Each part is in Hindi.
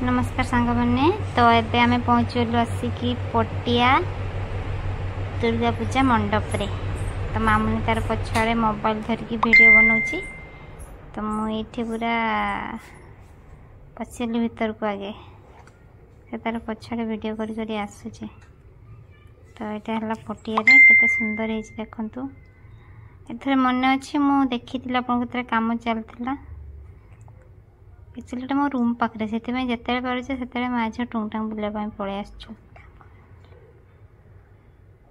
नमस्कार सांग मैंने तो एबे आमे पहुँचलु आसिकी पटिया दुर्गा पूजा मंडप रे। तो मामुनी तार पछाड़े मोबाइल धरिकी वीडियो बनाऊँगी। तो मुझे पूरा पशिली भीतर को आगे से तार पछाड़े वीडियो करी आसूचे। तो यहाँ है पटिया केते सुंदर है देखु। एथर मन अच्छे मु देखी आपको कम चलता एक्चुअली मो रूम पाखे से जिते पारे से माँ झील टुंगटांग बुलापी पलि आसु।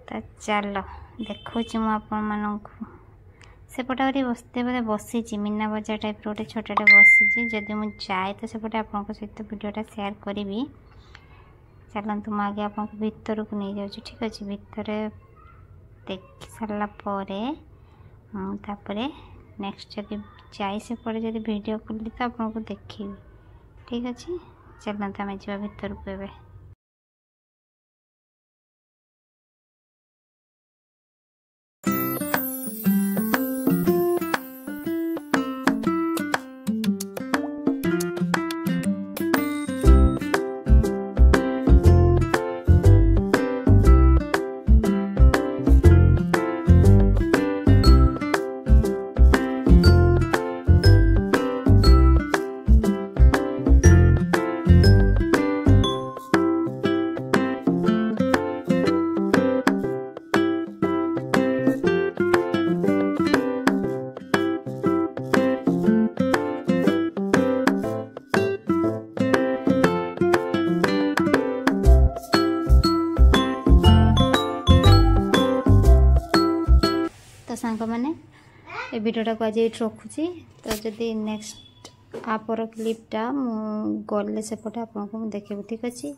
तो चल देखो मुझे सेपटे बसते बोले बसी मीना बजार टाइप रोटे छोटे बसी जदि मुझे जाए तो सेपटे आप सहित वीडियोटा शेयर करी। चलतु मुझे आगे आपको भीतर को नहीं जाऊँ। ठीक अच्छे भितर देख सारापर मुझे नेक्स्ट जब जाए से पड़े जब वीडियो खोली तो आपको देखी। ठीक अच्छे चलते आम जा भीतर को एवं। तो सांग मैंने ये वीडियोटा को आज ये रखुची। तो जदि नेक्स्ट आपर क्लिपटा गले सेपटे आपको देखिए। ठीक अच्छे।